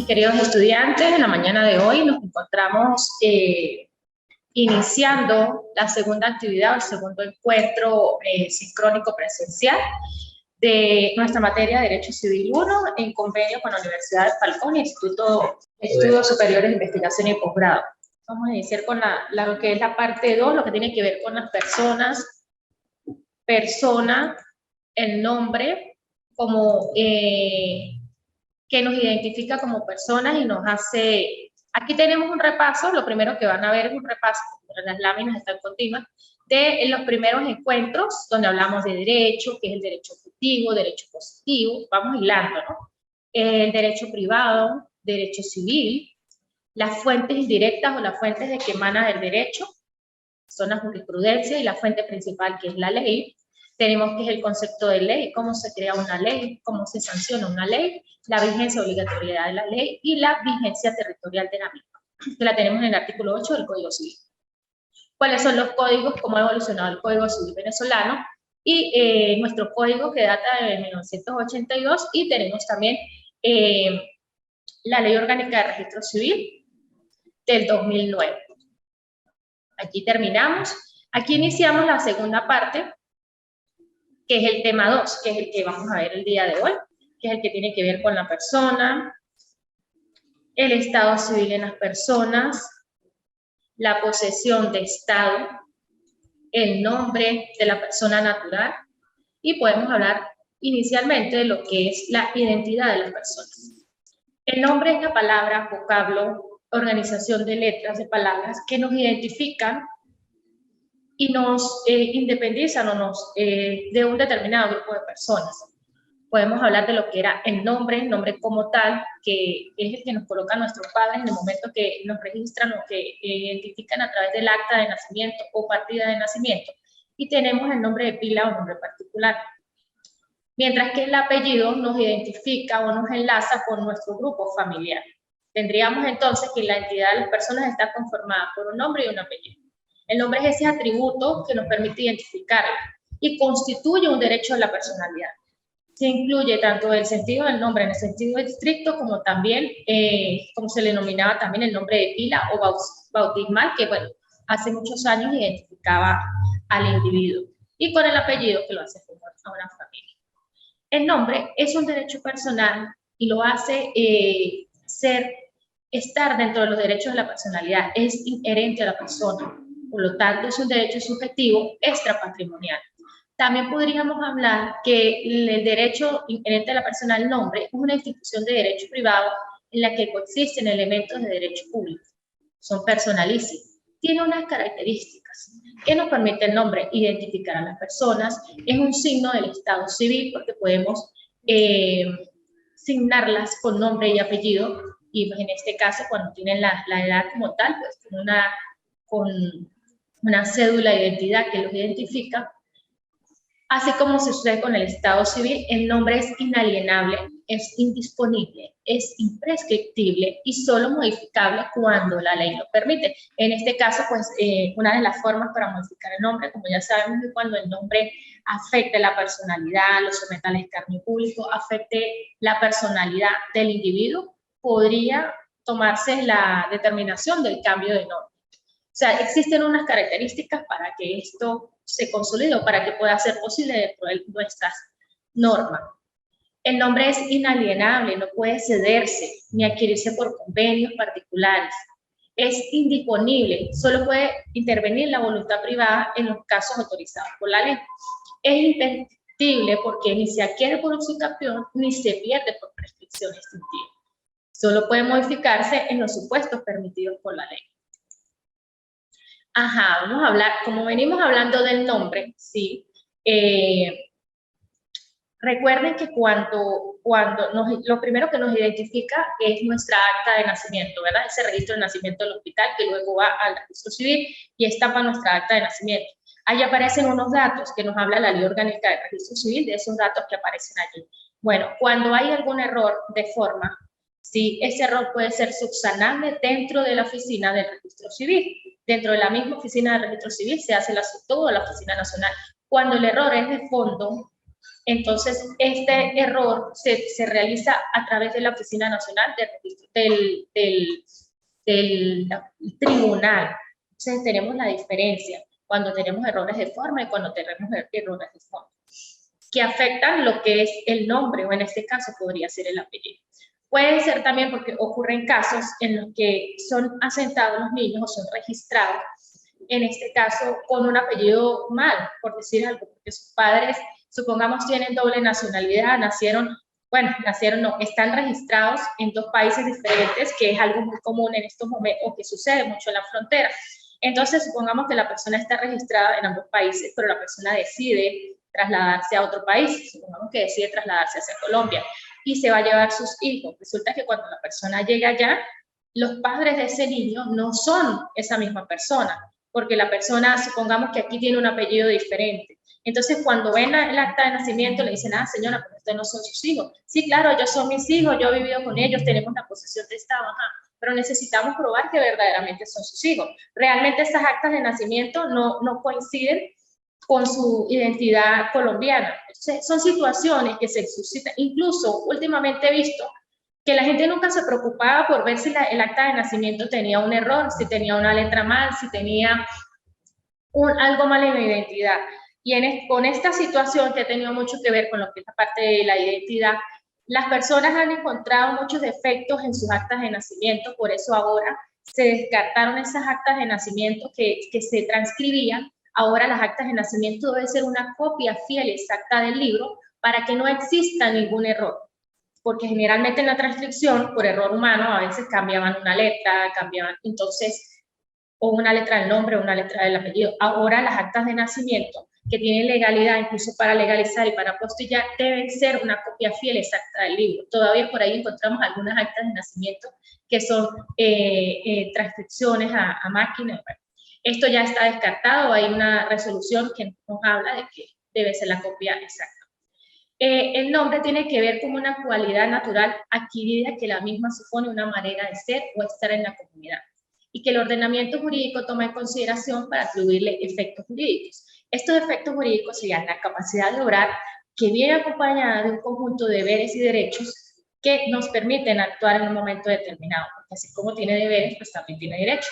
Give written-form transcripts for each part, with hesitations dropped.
queridos estudiantes, en la mañana de hoy nos encontramos iniciando la segunda actividad, el segundo encuentro sincrónico presencial de nuestra materia de Derecho Civil 1 en convenio con la Universidad de Falcón y Instituto de Estudios Superiores de Investigación y Posgrado. Vamos a iniciar con lo que es la parte 2, lo que tiene que ver con las personas, persona, el nombre, como que nos identifica como personas y nos hace... Aquí tenemos un repaso, lo primero que van a ver es un repaso, las láminas están continuas, de los primeros encuentros donde hablamos de derecho, que es el derecho objetivo, derecho positivo, vamos hilando, ¿no? El derecho privado, derecho civil, las fuentes indirectas o las fuentes de que emana del derecho, son la jurisprudencia y la fuente principal que es la ley. Tenemos que es el concepto de ley, cómo se crea una ley, cómo se sanciona una ley, la vigencia obligatoriedad de la ley y la vigencia territorial de la misma, que la tenemos en el artículo 8 del Código Civil. ¿Cuáles son los códigos? ¿Cómo ha evolucionado el Código Civil venezolano? Y nuestro código que data de 1982 y tenemos también la Ley Orgánica de Registro Civil del 2009. Aquí terminamos. Aquí iniciamos la segunda parte, que es el tema 2, que es el que vamos a ver el día de hoy, que es el que tiene que ver con la persona, el estado civil en las personas, la posesión de estado, el nombre de la persona natural, y podemos hablar inicialmente de lo que es la identidad de las personas. El nombre es la palabra, vocablo, organización de letras, de palabras que nos identifican y nos independizan o nos de un determinado grupo de personas. Podemos hablar de lo que era el nombre como tal, que es el que nos colocan nuestros padres en el momento que nos registran o que identifican a través del acta de nacimiento o partida de nacimiento. Y tenemos el nombre de pila o nombre particular. Mientras que el apellido nos identifica o nos enlaza con nuestro grupo familiar. Tendríamos entonces que la entidad de las personas está conformada por un nombre y un apellido. El nombre es ese atributo que nos permite identificarla y constituye un derecho de la personalidad. Se incluye tanto el sentido del nombre en el sentido estricto como también, como se le denominaba también el nombre de pila o bautismal, que bueno, hace muchos años identificaba al individuo, y con el apellido que lo hace como a una familia. El nombre es un derecho personal y lo hace estar dentro de los derechos de la personalidad, es inherente a la persona, por lo tanto es un derecho subjetivo extrapatrimonial. También podríamos hablar que el derecho inherente a la persona, el nombre, es una institución de derecho privado en la que coexisten elementos de derecho público. Son personalísimos. Tiene unas características que nos permite el nombre identificar a las personas. Es un signo del estado civil porque podemos signarlas con nombre y apellido. Y en este caso, cuando tienen la edad como tal, pues con una cédula de identidad que los identifica. Así como sucede con el estado civil, el nombre es inalienable, es indisponible, es imprescriptible y solo modificable cuando la ley lo permite. En este caso, pues, una de las formas para modificar el nombre, como ya sabemos, es cuando el nombre afecte la personalidad, lo someta al escarnio público, afecte la personalidad del individuo, podría tomarse la determinación del cambio de nombre. O sea, existen unas características para que esto se consolide o para que pueda ser posible dentro de nuestras normas. El nombre es inalienable, no puede cederse ni adquirirse por convenios particulares. Es indisponible, solo puede intervenir la voluntad privada en los casos autorizados por la ley. Es imperceptible porque ni se adquiere por usucapión ni se pierde por prescripción extintiva. Solo puede modificarse en los supuestos permitidos por la ley. Ajá, vamos a hablar, como venimos hablando del nombre, ¿sí? Recuerden que lo primero que nos identifica es nuestra acta de nacimiento, ¿verdad? Ese registro de nacimiento del hospital que luego va al registro civil y estampa nuestra acta de nacimiento. Ahí aparecen unos datos que nos habla la Ley Orgánica del Registro Civil, de esos datos que aparecen allí. Bueno, cuando hay algún error de forma, sí, ese error puede ser subsanable dentro de la oficina del Registro Civil. Dentro de la misma oficina del Registro Civil se hace todo la Oficina Nacional. Cuando el error es de fondo, Entonces, este error se realiza a través de la Oficina Nacional de Registro del tribunal. Entonces, tenemos la diferencia cuando tenemos errores de forma y cuando tenemos errores de fondo, que afectan lo que es el nombre, o en este caso podría ser el apellido. Puede ser también porque ocurren casos en los que son asentados los niños o son registrados, en este caso con un apellido mal, por decir algo, porque sus padres, supongamos, tienen doble nacionalidad, están registrados en 2 países diferentes, que es algo muy común en estos momentos, o que sucede mucho en la frontera. Entonces, supongamos que la persona está registrada en ambos países, pero la persona decide trasladarse a otro país, supongamos que decide trasladarse hacia Colombia, y se va a llevar sus hijos. Resulta que cuando la persona llega allá, los padres de ese niño no son esa misma persona, porque la persona, supongamos que aquí tiene un apellido diferente. Entonces, cuando ven el acta de nacimiento, le dicen, señora, pero ustedes no son sus hijos. Sí, claro, ellos son mis hijos, yo he vivido con ellos, tenemos la posesión de Estado, pero necesitamos probar que verdaderamente son sus hijos. Realmente estas actas de nacimiento no coinciden con su identidad colombiana. Entonces, son situaciones que se suscitan. Incluso, últimamente he visto que la gente nunca se preocupaba por ver si el acta de nacimiento tenía un error, si tenía una letra mal, si tenía algo mal en la identidad. Y con esta situación que ha tenido mucho que ver con lo que es la parte de la identidad, las personas han encontrado muchos defectos en sus actas de nacimiento, por eso ahora se descartaron esas actas de nacimiento que se transcribían. Ahora las actas de nacimiento deben ser una copia fiel exacta del libro para que no exista ningún error, porque generalmente en la transcripción, por error humano, a veces cambiaban una letra, entonces, o una letra del nombre o una letra del apellido. Ahora las actas de nacimiento, que tienen legalidad incluso para legalizar y para apostillar, deben ser una copia fiel exacta del libro. Todavía por ahí encontramos algunas actas de nacimiento que son transcripciones a máquina. Bueno, esto ya está descartado, hay una resolución que nos habla de que debe ser la copia exacta. El nombre tiene que ver con una cualidad natural adquirida que la misma supone una manera de ser o estar en la comunidad, y que el ordenamiento jurídico toma en consideración para atribuirle efectos jurídicos. Estos efectos jurídicos serían la capacidad de obrar, que viene acompañada de un conjunto de deberes y derechos que nos permiten actuar en un momento determinado, porque así como tiene deberes, pues también tiene derechos.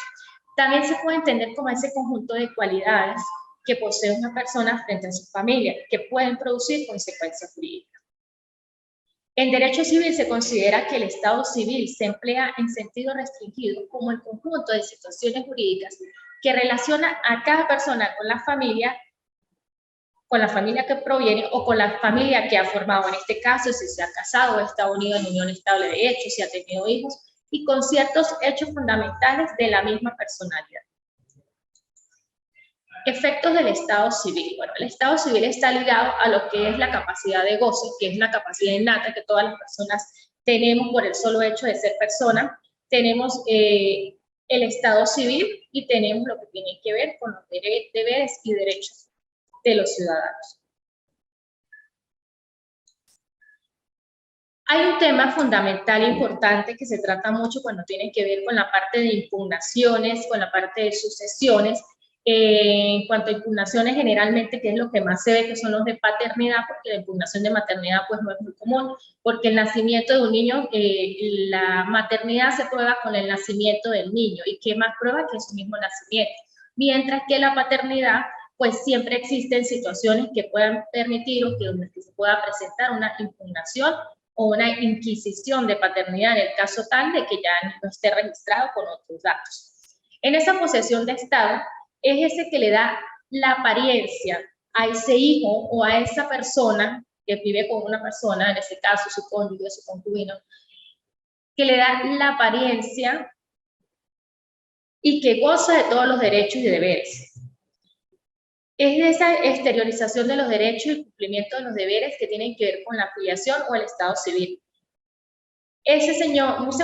También se puede entender como ese conjunto de cualidades que posee una persona frente a su familia, que pueden producir consecuencias jurídicas. En derecho civil se considera que el estado civil se emplea en sentido restringido como el conjunto de situaciones jurídicas que relaciona a cada persona con la familia que proviene o con la familia que ha formado, en este caso, si se ha casado o está unido en unión estable de hecho, si ha tenido hijos, y con ciertos hechos fundamentales de la misma personalidad. Efectos del estado civil. Bueno, el estado civil está ligado a lo que es la capacidad de goce, que es la capacidad innata que todas las personas tenemos por el solo hecho de ser persona. Tenemos el estado civil y tenemos lo que tiene que ver con los deberes y derechos de los ciudadanos. Hay un tema fundamental importante que se trata mucho cuando tiene que ver con la parte de impugnaciones, con la parte de sucesiones. En cuanto a impugnaciones, generalmente, que es lo que más se ve, que son los de paternidad, porque la impugnación de maternidad pues no es muy común, porque el nacimiento de un niño, la maternidad se prueba con el nacimiento del niño, y qué más prueba que su mismo nacimiento, mientras que la paternidad, pues siempre existen situaciones que puedan permitir o que se pueda presentar una impugnación o una inquisición de paternidad en el caso tal de que ya no esté registrado con otros datos. En esa posesión de Estado, es ese que le da la apariencia a ese hijo o a esa persona que vive con una persona, en este caso su cónyuge, su concubino, que le da la apariencia y que goza de todos los derechos y deberes. Es esa exteriorización de los derechos y el cumplimiento de los deberes que tienen que ver con la afiliación o el estado civil. Ese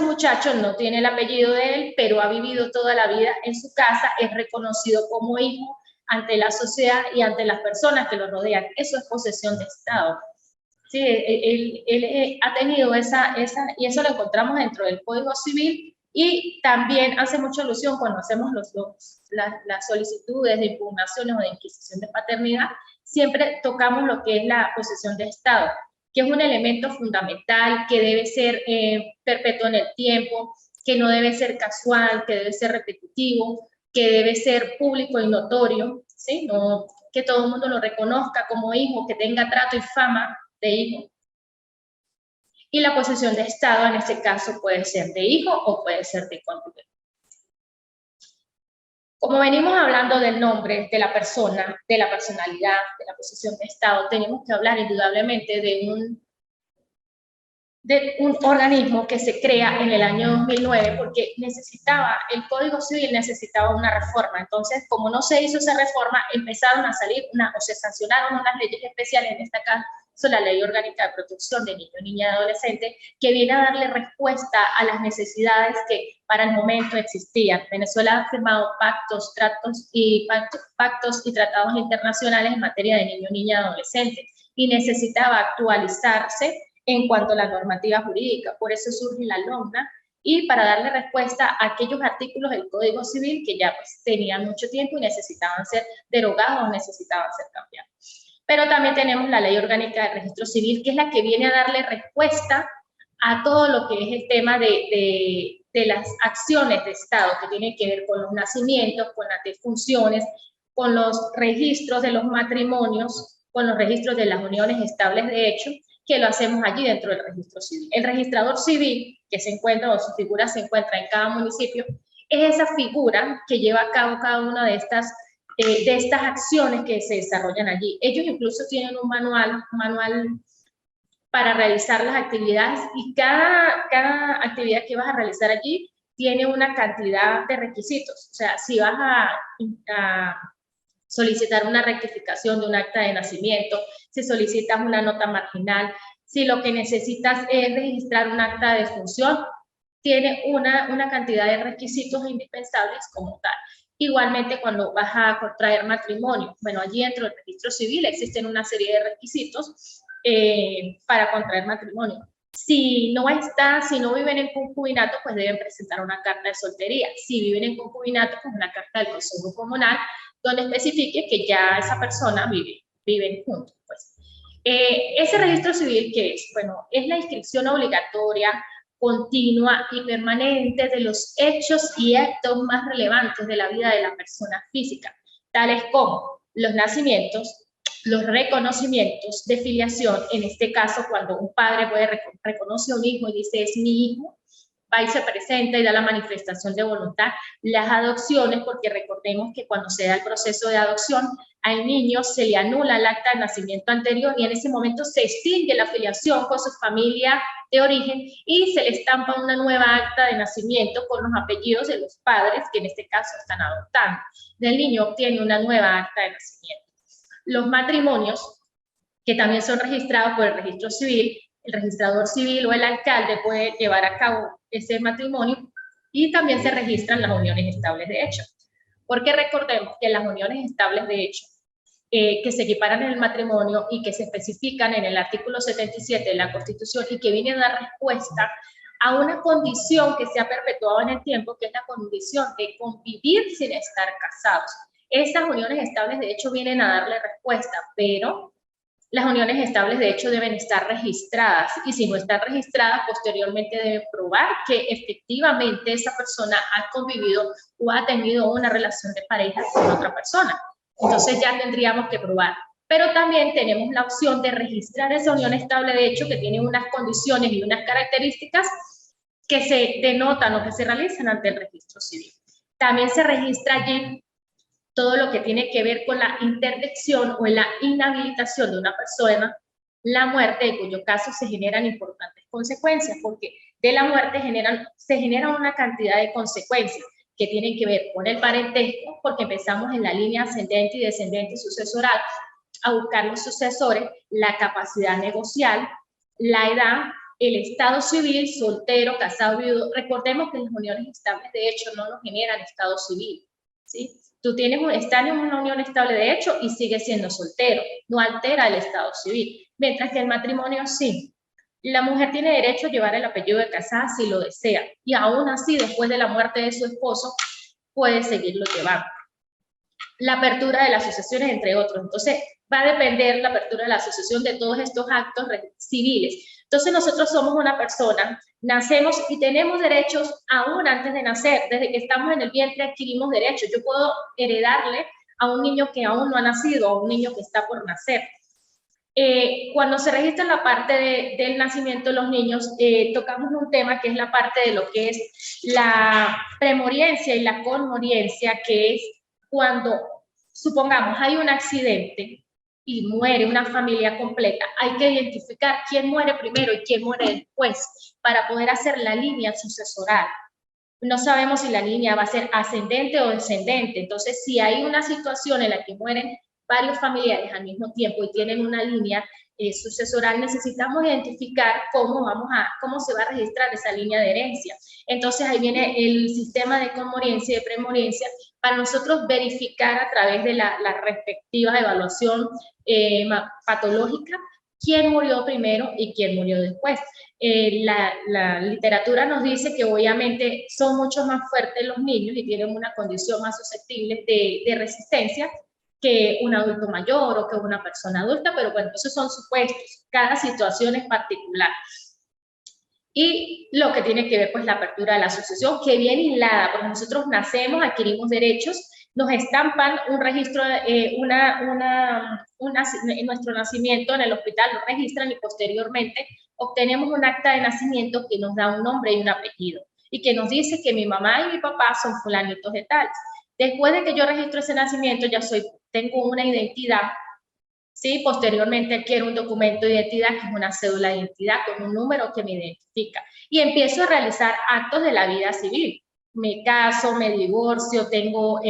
muchacho no tiene el apellido de él, pero ha vivido toda la vida en su casa, es reconocido como hijo ante la sociedad y ante las personas que lo rodean. Eso es posesión de Estado. Sí, él ha tenido y eso lo encontramos dentro del Código Civil, y también hace mucha alusión cuando hacemos las solicitudes de impugnaciones o de inquisición de paternidad, siempre tocamos lo que es la posesión de Estado, que es un elemento fundamental, que debe ser perpetuo en el tiempo, que no debe ser casual, que debe ser repetitivo, que debe ser público y notorio, ¿sí? No, que todo el mundo lo reconozca como hijo, que tenga trato y fama de hijo. Y la posesión de Estado en este caso puede ser de hijo o puede ser de cónyuge. Como venimos hablando del nombre de la persona, de la personalidad, de la posesión de Estado, tenemos que hablar indudablemente de un organismo que se crea en el año 2009 porque el Código Civil necesitaba una reforma. Entonces, como no se hizo esa reforma, empezaron a salir o se sancionaron unas leyes especiales, en esta caso la Ley Orgánica de Protección de Niño, Niña y Adolescente, que viene a darle respuesta a las necesidades que para el momento existían. Venezuela ha firmado pactos y tratados internacionales en materia de niño, niña y adolescente y necesitaba actualizarse en cuanto a la normativa jurídica. Por eso surge la LOMNA y para darle respuesta a aquellos artículos del Código Civil que ya pues, tenían mucho tiempo y necesitaban ser derogados o necesitaban ser cambiados. Pero también tenemos la Ley Orgánica de Registro Civil, que es la que viene a darle respuesta a todo lo que es el tema de las acciones de Estado, que tienen que ver con los nacimientos, con las defunciones, con los registros de los matrimonios, con los registros de las uniones estables de hecho, que lo hacemos allí dentro del registro civil. El registrador civil, que se encuentra, o su figura se encuentra en cada municipio, es esa figura que lleva a cabo cada una de estas acciones que se desarrollan allí. Ellos incluso tienen un manual para realizar las actividades y cada actividad que vas a realizar allí tiene una cantidad de requisitos. O sea, si vas a solicitar una rectificación de un acta de nacimiento, si solicitas una nota marginal, si lo que necesitas es registrar un acta de defunción, tiene una cantidad de requisitos indispensables como tal. Igualmente cuando vas a contraer matrimonio, bueno, allí dentro del registro civil existen una serie de requisitos para contraer matrimonio. Si no viven en concubinato, pues deben presentar una carta de soltería. Si viven en concubinato, pues una carta del Consejo Comunal donde especifique que ya esa persona viven juntos. Pues. Ese registro civil, ¿qué es? Bueno, es la inscripción obligatoria, continua y permanente de los hechos y actos más relevantes de la vida de la persona física, tales como los nacimientos, los reconocimientos de filiación, en este caso cuando un padre reconoce a un hijo y dice es mi hijo, va y se presenta y da la manifestación de voluntad, las adopciones, porque recordemos que cuando se da el proceso de adopción, al niño se le anula el acta de nacimiento anterior y en ese momento se extingue la filiación con su familia de origen y se le estampa una nueva acta de nacimiento con los apellidos de los padres que en este caso están adoptando. El niño obtiene una nueva acta de nacimiento. Los matrimonios, que también son registrados por el registro civil, el registrador civil o el alcalde puede llevar a cabo ese matrimonio y también se registran las uniones estables de hecho. Porque recordemos que las uniones estables de hecho, que se equiparan en el matrimonio y que se especifican en el artículo 77 de la Constitución y que vienen a dar respuesta a una condición que se ha perpetuado en el tiempo, que es la condición de convivir sin estar casados. Estas uniones estables de hecho vienen a darle respuesta, pero las uniones estables de hecho deben estar registradas y si no están registradas, posteriormente deben probar que efectivamente esa persona ha convivido o ha tenido una relación de pareja con otra persona. Entonces ya tendríamos que probar. Pero también tenemos la opción de registrar esa unión estable de hecho que tiene unas condiciones y unas características que se denotan o que se realizan ante el registro civil. También se registra allí todo lo que tiene que ver con la interdicción o la inhabilitación de una persona, la muerte, en cuyo caso se generan importantes consecuencias, porque de la muerte se genera una cantidad de consecuencias que tienen que ver con el parentesco, porque empezamos en la línea ascendente y descendente sucesoral a buscar los sucesores, la capacidad negocial, la edad, el estado civil, soltero, casado, viudo. Recordemos que las uniones estables de hecho no nos generan estado civil, ¿sí? Tú estás en una unión estable de hecho y sigues siendo soltero, no altera el estado civil, mientras que el matrimonio sí. La mujer tiene derecho a llevar el apellido de casada si lo desea y aún así después de la muerte de su esposo puede seguirlo llevando. La apertura de las sucesiones, entre otros. Entonces, va a depender la apertura de la asociación de todos estos actos civiles. Entonces nosotros somos una persona, nacemos y tenemos derechos aún antes de nacer. Desde que estamos en el vientre adquirimos derechos. Yo puedo heredarle a un niño que aún no ha nacido, a un niño que está por nacer. Cuando se registra la parte del nacimiento de los niños, tocamos un tema que es la parte de lo que es la premoriencia y la conmoriencia, que es cuando, supongamos, hay un accidente y muere una familia completa, hay que identificar quién muere primero y quién muere después para poder hacer la línea sucesoral. No sabemos si la línea va a ser ascendente o descendente, entonces si hay una situación en la que mueren varios familiares al mismo tiempo y tienen una línea sucesoral, necesitamos identificar cómo se va a registrar esa línea de herencia. Entonces ahí viene el sistema de conmoriencia y de premoriencia para nosotros verificar a través de la respectiva evaluación patológica quién murió primero y quién murió después. La literatura nos dice que obviamente son mucho más fuertes los niños y tienen una condición más susceptible de resistencia que un adulto mayor o que una persona adulta, pero bueno, esos son supuestos, cada situación es particular. Y lo que tiene que ver, pues, la apertura de la asociación, que viene hilada, porque nosotros nacemos, adquirimos derechos, nos estampan un registro, en nuestro nacimiento en el hospital, lo registran y posteriormente obtenemos un acta de nacimiento que nos da un nombre y un apellido, y que nos dice que mi mamá y mi papá son fulanitos de tal. Después de que yo registro ese nacimiento, ya tengo una identidad, ¿sí? Posteriormente adquiero un documento de identidad, que es una cédula de identidad con un número que me identifica. Y empiezo a realizar actos de la vida civil. Me caso, me divorcio, tengo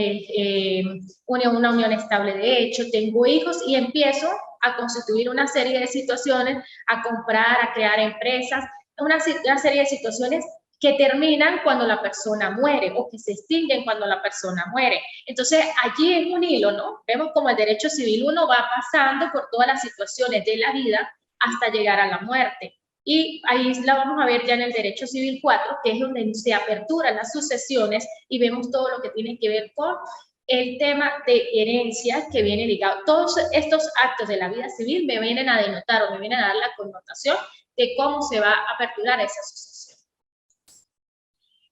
una unión estable de hecho, tengo hijos y empiezo a constituir una serie de situaciones, a comprar, a crear empresas, una serie de situaciones que terminan cuando la persona muere o que se extinguen cuando la persona muere. Entonces, allí es un hilo, ¿no? Vemos como el derecho civil uno va pasando por todas las situaciones de la vida hasta llegar a la muerte. Y ahí la vamos a ver ya en el derecho civil 4, que es donde se aperturan las sucesiones y vemos todo lo que tiene que ver con el tema de herencia que viene ligado. Todos estos actos de la vida civil me vienen a denotar o me vienen a dar la connotación de cómo se va a aperturar esa sucesión.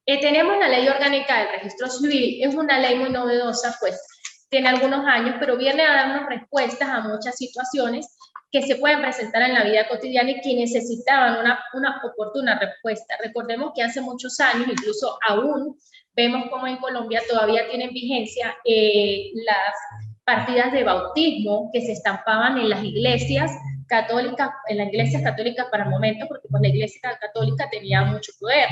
Tenemos la ley orgánica del registro civil, es una ley muy novedosa, pues tiene algunos años, pero viene a darnos respuestas a muchas situaciones que se pueden presentar en la vida cotidiana y que necesitaban una oportuna respuesta. Recordemos que hace muchos años, incluso aún, vemos como en Colombia todavía tienen vigencia las partidas de bautismo que se estampaban en las iglesias católicas, en las iglesias católicas para el momento, porque pues la iglesia católica tenía mucho poder.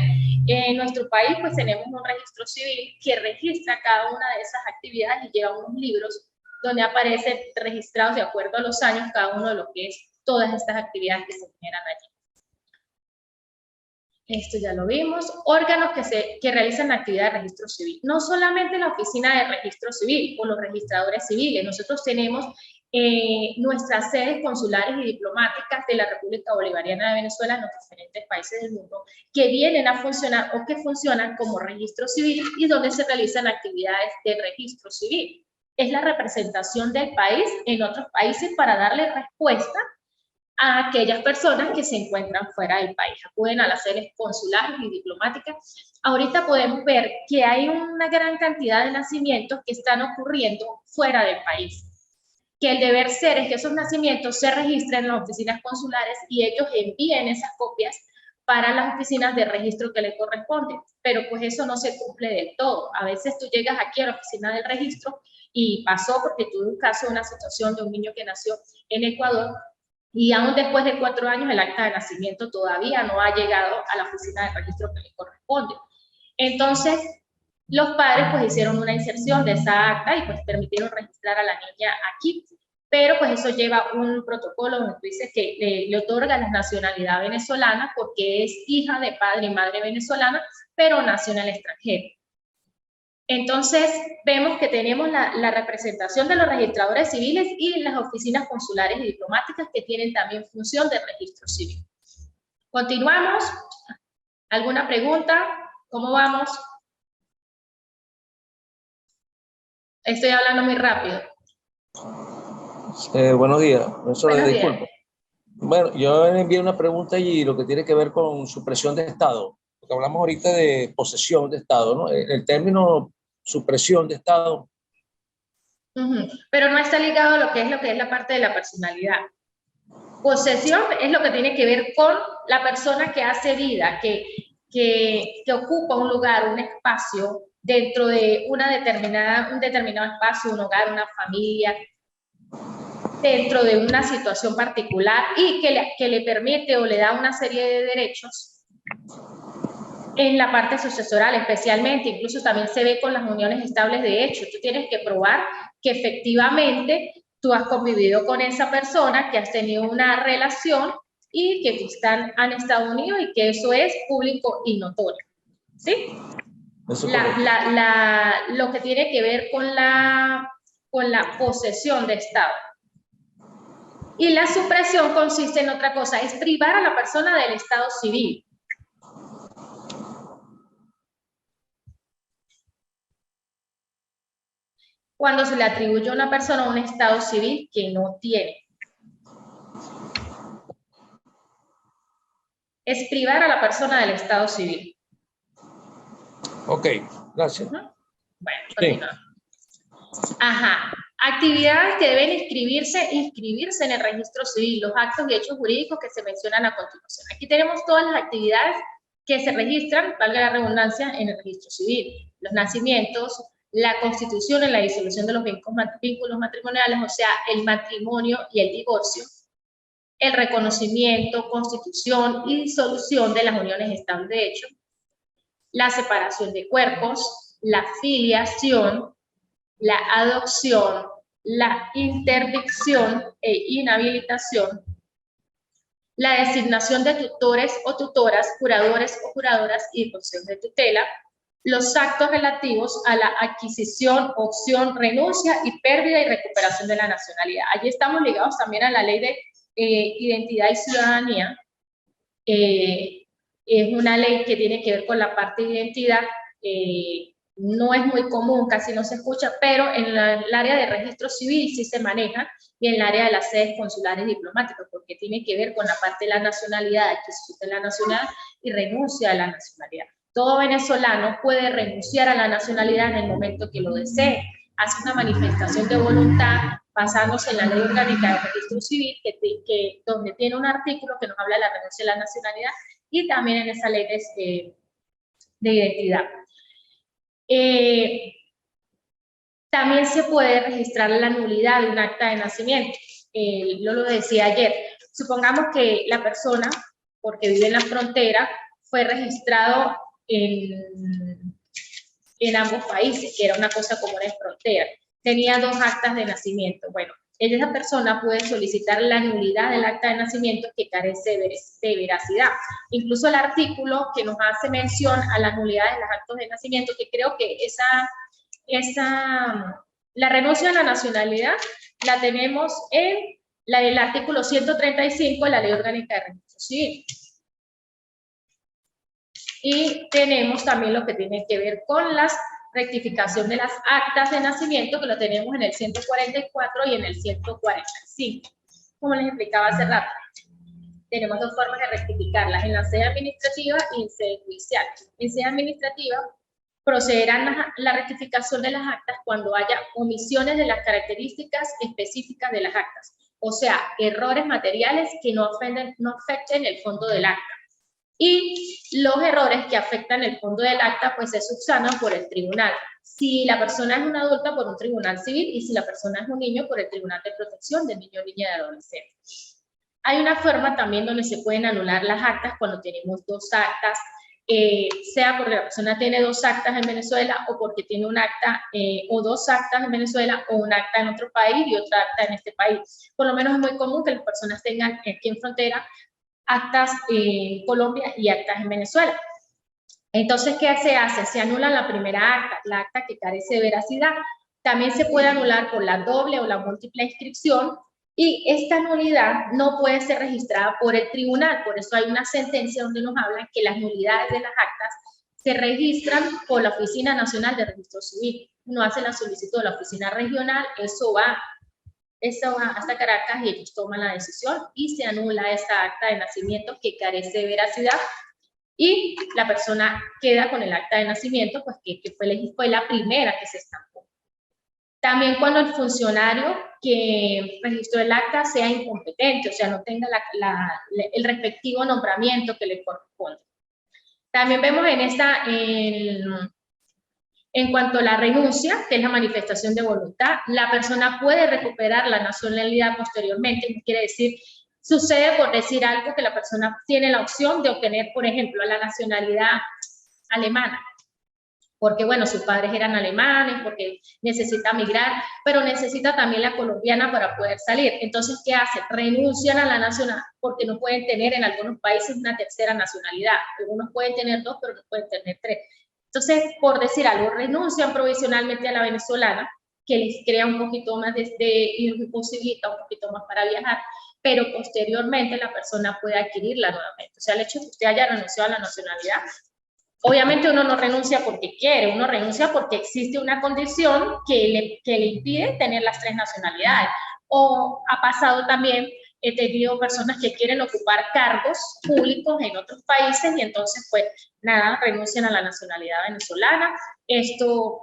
En nuestro país pues tenemos un registro civil que registra cada una de esas actividades y lleva unos libros donde aparecen registrados de acuerdo a los años cada uno de lo que es todas estas actividades que se generan allí. Esto ya lo vimos. Órganos que realizan la actividad de registro civil. No solamente la oficina de registro civil o los registradores civiles, nosotros tenemos nuestras sedes consulares y diplomáticas de la República Bolivariana de Venezuela en los diferentes países del mundo que vienen a funcionar o que funcionan como registro civil y donde se realizan actividades de registro civil. Es la representación del país en otros países para darle respuesta a aquellas personas que se encuentran fuera del país. Acuden a las sedes consulares y diplomáticas. Ahorita podemos ver que hay una gran cantidad de nacimientos que están ocurriendo fuera del país. Que el deber ser es que esos nacimientos se registren en las oficinas consulares y ellos envíen esas copias para las oficinas de registro que le corresponden. Pero pues eso no se cumple del todo. A veces tú llegas aquí a la oficina del registro y pasó porque tuve un caso, una situación de un niño que nació en Ecuador y aún después de 4 años el acta de nacimiento todavía no ha llegado a la oficina de registro que le corresponde. Entonces, los padres pues hicieron una inserción de esa acta y pues permitieron registrar a la niña aquí, pero pues eso lleva un protocolo donde dice que le otorga la nacionalidad venezolana porque es hija de padre y madre venezolana, pero nació en el extranjero. Entonces, vemos que tenemos la representación de los registradores civiles y las oficinas consulares y diplomáticas que tienen también función de registro civil. Continuamos. ¿Alguna pregunta? ¿Cómo vamos? Estoy hablando muy rápido. Buenos días, profesora, Buenos días. disculpe. Bueno, yo le envié una pregunta allí, lo que tiene que ver con supresión de Estado, porque hablamos ahorita de posesión de Estado, ¿no? El término supresión de Estado. Pero no está ligado a lo que es la parte de la personalidad. Posesión es lo que tiene que ver con la persona que hace vida, que ocupa un lugar, un espacio dentro de un determinado espacio, un hogar, una familia, dentro de una situación particular y que le permite o le da una serie de derechos en la parte sucesoral, especialmente, incluso también se ve con las uniones estables de hecho. Tú tienes que probar que efectivamente tú has convivido con esa persona, que has tenido una relación y que han estado unidos y que eso es público y notorio. ¿Sí? Lo que tiene que ver con la posesión de Estado. Y la supresión consiste en otra cosa, es privar a la persona del estado civil. Cuando se le atribuye a una persona un estado civil que no tiene. Es privar a la persona del estado civil. Ok, gracias. Bueno, continuamos. Ajá. Actividades que deben inscribirse en el registro civil, los actos y hechos jurídicos que se mencionan a continuación. Aquí tenemos todas las actividades que se registran, valga la redundancia, en el registro civil. Los nacimientos, la constitución y la disolución de los vínculos matrimoniales, o sea, el matrimonio y el divorcio, el reconocimiento, constitución y disolución de las uniones estables de hecho, la separación de cuerpos, la filiación, la adopción, la interdicción e inhabilitación, la designación de tutores o tutoras, curadores o curadoras y consejos de tutela, los actos relativos a la adquisición, opción, renuncia y pérdida y recuperación de la nacionalidad. Allí estamos ligados también a la ley de identidad y ciudadanía. Es una ley que tiene que ver con la parte de identidad. No es muy común, casi no se escucha, pero en el área de registro civil sí se maneja, y en el área de las sedes consulares diplomáticas, porque tiene que ver con la parte de la nacionalidad, adquisición de la nacionalidad y renuncia a la nacionalidad. Todo venezolano puede renunciar a la nacionalidad en el momento que lo desee. Hace una manifestación de voluntad basándose en la ley orgánica del registro civil, donde tiene un artículo que nos habla de la renuncia a la nacionalidad, y también en esa ley de identidad. También se puede registrar la nulidad de un acta de nacimiento. Yo lo decía ayer. Supongamos que la persona, porque vive en la frontera, fue registrado en ambos países, que era una cosa común en frontera. Tenía 2 actas de nacimiento. Bueno, esa persona puede solicitar la nulidad del acta de nacimiento que carece de veracidad. Incluso el artículo que nos hace mención a la nulidad de los actos de nacimiento, que creo que la renuncia a la nacionalidad la tenemos en el artículo 135 de la Ley Orgánica de Registro Civil. Y tenemos también lo que tiene que ver con la rectificación de las actas de nacimiento, que lo tenemos en el 144 y en el 145. Como les explicaba hace rato, tenemos 2 formas de rectificarlas, en la sede administrativa y en sede judicial. En sede administrativa procederán la rectificación de las actas cuando haya omisiones de las características específicas de las actas, o sea, errores materiales que no afecten el fondo del acta. Y los errores que afectan el fondo del acta, pues se subsanan por el tribunal. Si la persona es una adulta, por un tribunal civil, y si la persona es un niño, por el Tribunal de Protección del Niño, Niña y Adolescente. Hay una forma también donde se pueden anular las actas cuando tenemos 2 actas, sea porque la persona tiene 2 actas en Venezuela, o porque tiene un acta o 2 actas en Venezuela, o un acta en otro país y otra acta en este país. Por lo menos es muy común que las personas tengan aquí en frontera actas en Colombia y actas en Venezuela. Entonces, ¿qué se hace? Se anula la primera acta, la acta que carece de veracidad. También se puede anular por la doble o la múltiple inscripción, y esta nulidad no puede ser registrada por el tribunal. Por eso hay una sentencia donde nos hablan que las nulidades de las actas se registran por la Oficina Nacional de Registro Civil. Uno hace la solicitud de la oficina regional, eso va Eso va hasta Caracas y ellos toman la decisión y se anula esa acta de nacimiento que carece de veracidad y la persona queda con el acta de nacimiento, pues que fue la primera que se estampó. También cuando el funcionario que registró el acta sea incompetente, o sea, no tenga el respectivo nombramiento que le corresponde. También vemos en cuanto a la renuncia, que es la manifestación de voluntad, la persona puede recuperar la nacionalidad posteriormente, que quiere decir, sucede por decir algo que la persona tiene la opción de obtener, por ejemplo, la nacionalidad alemana, porque bueno, sus padres eran alemanes, porque necesita migrar, pero necesita también la colombiana para poder salir. Entonces, ¿qué hace? Renuncian a la nacionalidad, porque no pueden tener en algunos países una tercera nacionalidad. Algunos pueden tener dos, pero no pueden tener tres. Entonces, por decir algo, renuncian provisionalmente a la venezolana, que les crea un poquito más y les posibilita un poquito más para viajar, pero posteriormente la persona puede adquirirla nuevamente. O sea, el hecho de que usted haya renunciado a la nacionalidad, obviamente uno no renuncia porque quiere, uno renuncia porque existe una condición que le impide tener las tres nacionalidades. O ha pasado también, he tenido personas que quieren ocupar cargos públicos en otros países y entonces pues nada, renuncian a la nacionalidad venezolana. Esto,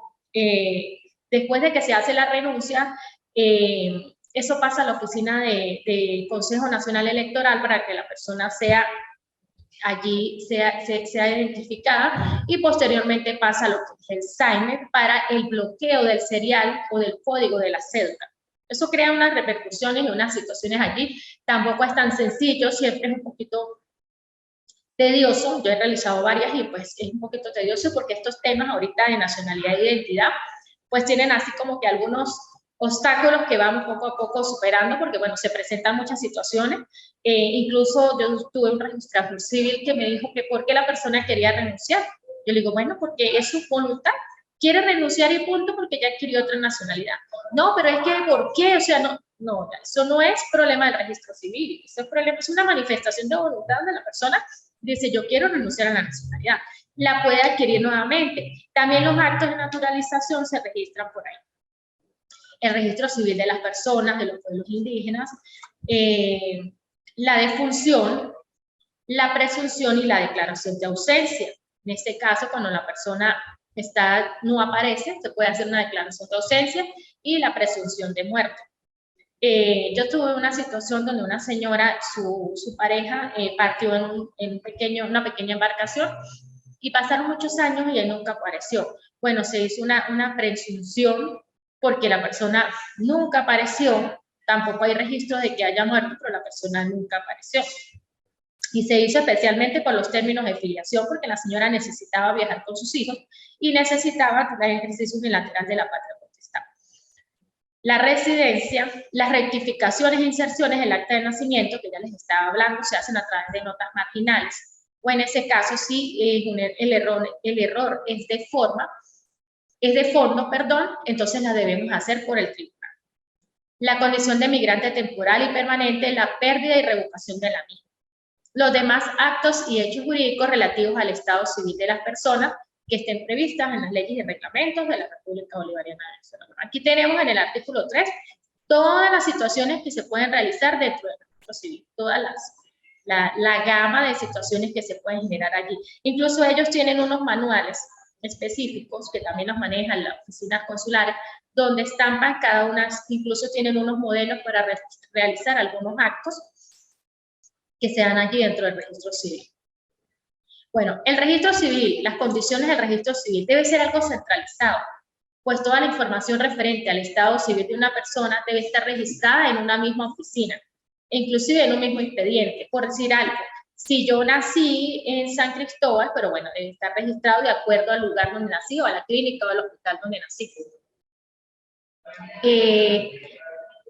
después de que se hace la renuncia, eso pasa a la oficina del Consejo Nacional Electoral para que la persona sea identificada y posteriormente pasa a lo que es el SAIMER para el bloqueo del serial o del código de la cédula. Eso crea unas repercusiones y unas situaciones allí. Tampoco es tan sencillo, siempre es un poquito tedioso. Yo he realizado varias y pues es un poquito tedioso porque estos temas ahorita de nacionalidad e identidad pues tienen así como que algunos obstáculos que vamos poco a poco superando porque bueno, se presentan muchas situaciones. Incluso yo tuve un registrador civil que me dijo que por qué la persona quería renunciar. Yo le digo, bueno, porque es su voluntad. Quiere renunciar y punto porque ya adquirió otra nacionalidad. No, pero es que ¿por qué? O sea, no, eso no es problema del registro civil. Eso es una manifestación de voluntad de la persona. Dice, yo quiero renunciar a la nacionalidad. La puede adquirir nuevamente. También los actos de naturalización se registran por ahí. El registro civil de las personas, de los pueblos indígenas, la defunción, la presunción y la declaración de ausencia. En este caso, cuando la persona no aparece, se puede hacer una declaración de ausencia y la presunción de muerte. Yo tuve una situación donde una señora, su pareja, partió en una pequeña embarcación y pasaron muchos años y él nunca apareció. Bueno, se hizo una presunción porque la persona nunca apareció, tampoco hay registro de que haya muerto, pero la persona nunca apareció. Y se hizo especialmente por los términos de filiación, porque la señora necesitaba viajar con sus hijos y necesitaba el ejercicio unilateral de la patria potestad. La residencia, las rectificaciones e inserciones del acta de nacimiento, que ya les estaba hablando, se hacen a través de notas marginales. O en ese caso, si el error es de fondo, entonces la debemos hacer por el tribunal. La condición de migrante temporal y permanente, la pérdida y revocación de la misma. Los demás actos y hechos jurídicos relativos al estado civil de las personas que estén previstas en las leyes y reglamentos de la República Bolivariana de Venezuela. Aquí tenemos en el artículo 3 todas las situaciones que se pueden realizar dentro del registro civil, todas la gama de situaciones que se pueden generar allí. Incluso ellos tienen unos manuales específicos que también los manejan las oficinas consulares, donde estampan cada una, incluso tienen unos modelos para realizar algunos actos que se dan allí dentro del registro civil. Bueno, el registro civil, las condiciones del registro civil debe ser algo centralizado, pues toda la información referente al estado civil de una persona debe estar registrada en una misma oficina, inclusive en un mismo expediente. Por decir algo, si yo nací en San Cristóbal, pero bueno, debe estar registrado de acuerdo al lugar donde nací, o a la clínica o al hospital donde nací.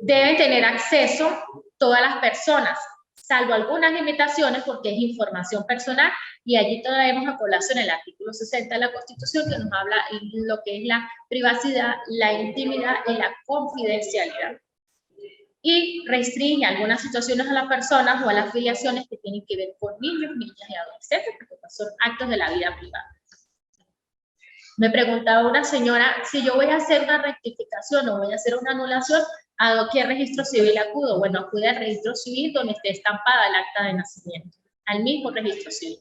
Deben tener acceso todas las personas, salvo algunas limitaciones porque es información personal, y allí traemos a colación el artículo 60 de la Constitución que nos habla de lo que es la privacidad, la intimidad y la confidencialidad. Y restringe algunas situaciones a las personas o a las filiaciones que tienen que ver con niños, niñas y adolescentes, porque son actos de la vida privada. Me preguntaba una señora, si yo voy a hacer una rectificación o voy a hacer una anulación, ¿A qué registro civil acudo? Bueno, acude al registro civil donde esté estampada el acta de nacimiento, al mismo registro civil.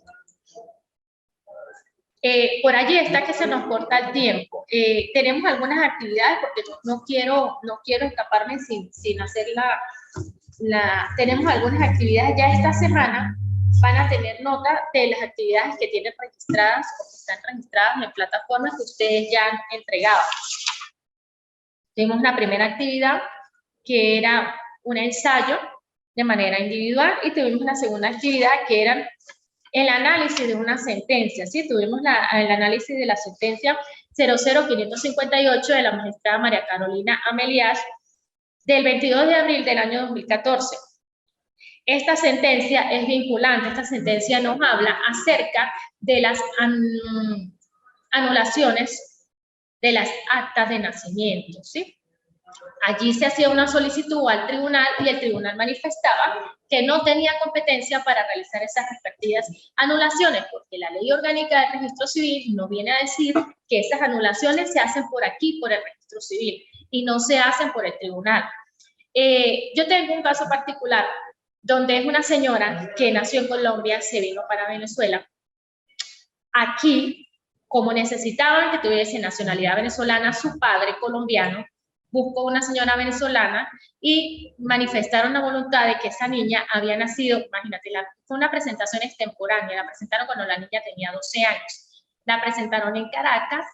Por allí está que se nos corta el tiempo. Tenemos algunas actividades, porque no quiero escaparme sin hacer tenemos algunas actividades ya esta semana. Van a tener nota de las actividades que tienen registradas o que están registradas en plataformas que ustedes ya han entregado. Tuvimos la primera actividad, que era un ensayo de manera individual, y tuvimos la segunda actividad, que era el análisis de una sentencia, ¿sí? Tuvimos el análisis de la sentencia 00558 de la magistrada María Carolina Amelias del 22 de abril del año 2014. Esta sentencia es vinculante, esta sentencia nos habla acerca de las anulaciones de las actas de nacimiento, ¿sí? Allí se hacía una solicitud al tribunal y el tribunal manifestaba que no tenía competencia para realizar esas respectivas anulaciones, porque la ley orgánica del registro civil nos viene a decir que esas anulaciones se hacen por aquí, por el registro civil, y no se hacen por el tribunal. Yo tengo un caso particular donde es una señora que nació en Colombia, se vino para Venezuela. Aquí, como necesitaban que tuviese nacionalidad venezolana, su padre colombiano buscó una señora venezolana y manifestaron la voluntad de que esa niña había nacido, imagínate, fue una presentación extemporánea, la presentaron cuando la niña tenía 12 años, la presentaron en Caracas,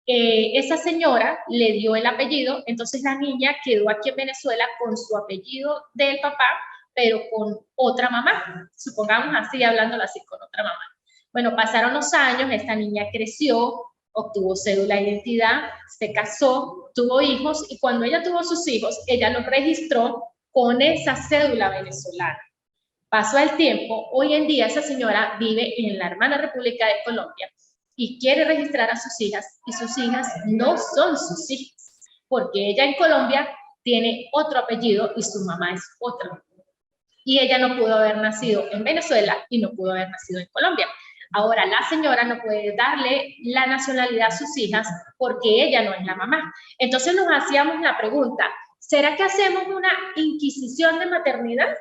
esa señora le dio el apellido, entonces la niña quedó aquí en Venezuela con su apellido del papá, pero con otra mamá, supongamos así, hablándolo así, con otra mamá. Bueno, pasaron los años, esta niña creció, obtuvo cédula de identidad, se casó, tuvo hijos, y cuando ella tuvo sus hijos, ella los registró con esa cédula venezolana. Pasó el tiempo, hoy en día esa señora vive en la hermana República de Colombia y quiere registrar a sus hijas, y sus hijas no son sus hijas, porque ella en Colombia tiene otro apellido y su mamá es otra. Y ella no pudo haber nacido en Venezuela y no pudo haber nacido en Colombia. Ahora, la señora no puede darle la nacionalidad a sus hijas porque ella no es la mamá. Entonces nos hacíamos la pregunta, ¿será que hacemos una inquisición de maternidad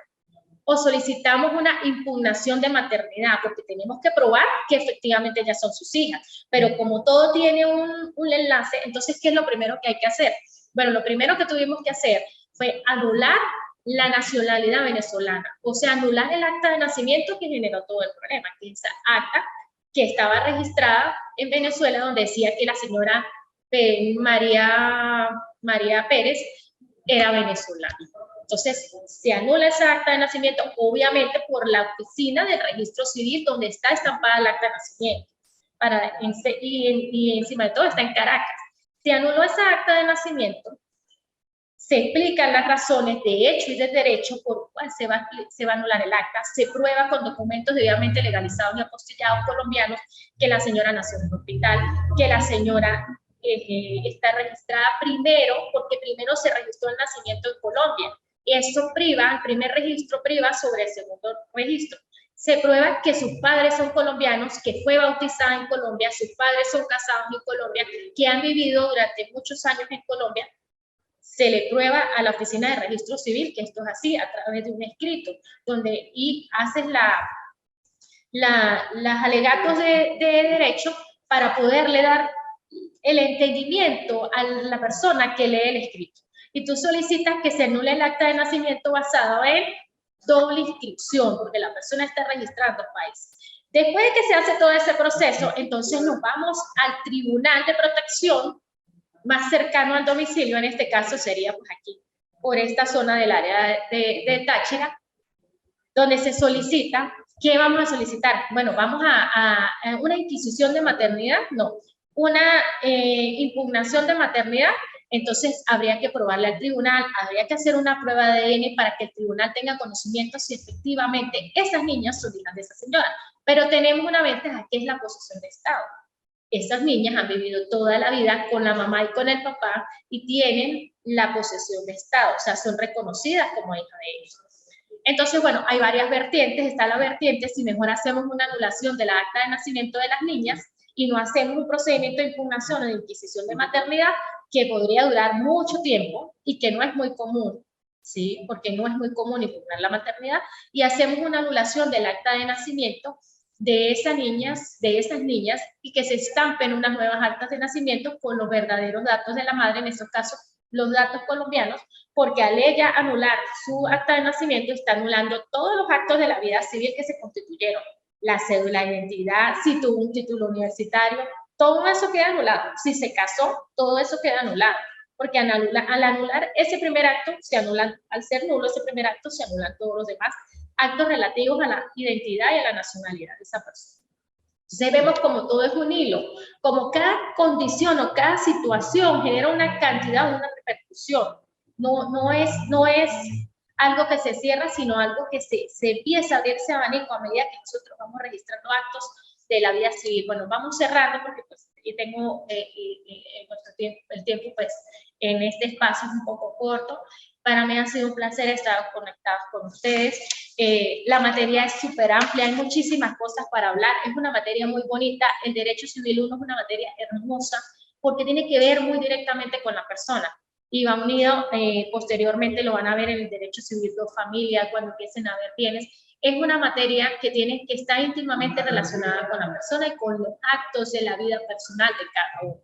o solicitamos una impugnación de maternidad? Porque tenemos que probar que efectivamente ellas son sus hijas. Pero como todo tiene un enlace, entonces, ¿qué es lo primero que hay que hacer? Bueno, lo primero que tuvimos que hacer fue anular la nacionalidad venezolana, o sea, anular el acta de nacimiento que generó todo el problema, que es esa acta que estaba registrada en Venezuela, donde decía que la señora María Pérez era venezolana. Entonces, se anula esa acta de nacimiento, obviamente por la oficina del registro civil, donde está estampada el acta de nacimiento, y encima de todo está en Caracas. Se anuló esa acta de nacimiento, se explican las razones de hecho y de derecho por cuál se va a anular el acta, se prueba con documentos debidamente legalizados y apostillados colombianos que la señora nació en un hospital, que la señora está registrada primero, porque primero se registró el nacimiento en Colombia. Esto priva, el primer registro priva sobre el segundo registro. Se prueba que sus padres son colombianos, que fue bautizada en Colombia, sus padres son casados en Colombia, que han vivido durante muchos años en Colombia. Se le prueba a la oficina de registro civil que esto es así a través de un escrito, donde haces las alegatos de derecho para poderle dar el entendimiento a la persona que lee el escrito. Y tú solicitas que se anule el acta de nacimiento basado en doble inscripción, porque la persona está registrando país. Después de que se hace todo ese proceso, entonces nos vamos al Tribunal de Protección más cercano al domicilio, en este caso sería pues aquí, por esta zona del área de Táchira, donde se solicita, ¿qué vamos a solicitar? Bueno, vamos a una inquisición de maternidad, no, una impugnación de maternidad. Entonces habría que probarle al tribunal, habría que hacer una prueba de ADN para que el tribunal tenga conocimiento si efectivamente esas niñas son hijas de esa señora. Pero tenemos una ventaja, que es la posesión de Estado. Esas niñas han vivido toda la vida con la mamá y con el papá y tienen la posesión de Estado, o sea, son reconocidas como hijas de ellos. Entonces, bueno, hay varias vertientes. Está la vertiente si mejor hacemos una anulación de la acta de nacimiento de las niñas y no hacemos un procedimiento de impugnación o de inquisición de maternidad que podría durar mucho tiempo y que no es muy común, ¿sí? Porque no es muy común impugnar la maternidad, y hacemos una anulación del acta de nacimiento de esas niñas, y que se estampen unas nuevas actas de nacimiento con los verdaderos datos de la madre, en estos casos los datos colombianos, porque al ella anular su acta de nacimiento está anulando todos los actos de la vida civil que se constituyeron, la cédula de identidad, si tuvo un título universitario, todo eso queda anulado. Si se casó, todo eso queda anulado, porque al anular ese primer acto, se anulan, al ser nulo ese primer acto, se anulan todos los demás actos relativos a la identidad y a la nacionalidad de esa persona. Entonces vemos como todo es un hilo, como cada condición o cada situación genera una cantidad, una repercusión. No es algo que se cierra, sino algo que se empieza a abrir ese abanico a medida que nosotros vamos registrando actos de la vida civil. Bueno, vamos cerrando porque pues tengo el tiempo pues en este espacio es un poco corto. Para mí ha sido un placer estar conectados con ustedes. La materia es súper amplia, hay muchísimas cosas para hablar, es una materia muy bonita. El derecho civil 1 es una materia hermosa porque tiene que ver muy directamente con la persona y va unido, posteriormente lo van a ver en el derecho civil 2 familia, cuando empiecen a ver bienes. Es una materia que está íntimamente relacionada con la persona y con los actos de la vida personal de cada uno.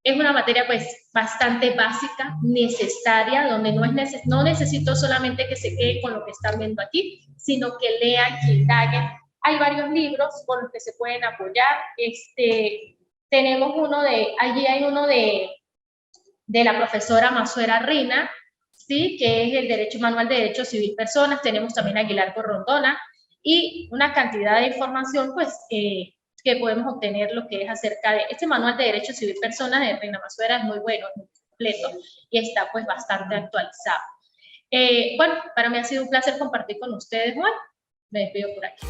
Es una materia pues bastante básica, necesaria, donde no necesito solamente que se quede con lo que están viendo aquí, sino que lean, que indaguen. Hay varios libros con los que se pueden apoyar. Tenemos allí hay uno de la profesora Masuera Rina, ¿sí? Que es el Manual de Derecho Civil Personas. Tenemos también a Aguilar Corrondona y una cantidad de información pues que podemos obtener lo que es acerca de este Manual de Derecho Civil Personas de Reina Masuera. Es muy bueno, es muy completo y está pues bastante actualizado. Bueno, para mí ha sido un placer compartir con ustedes, Juan. Me despido por aquí.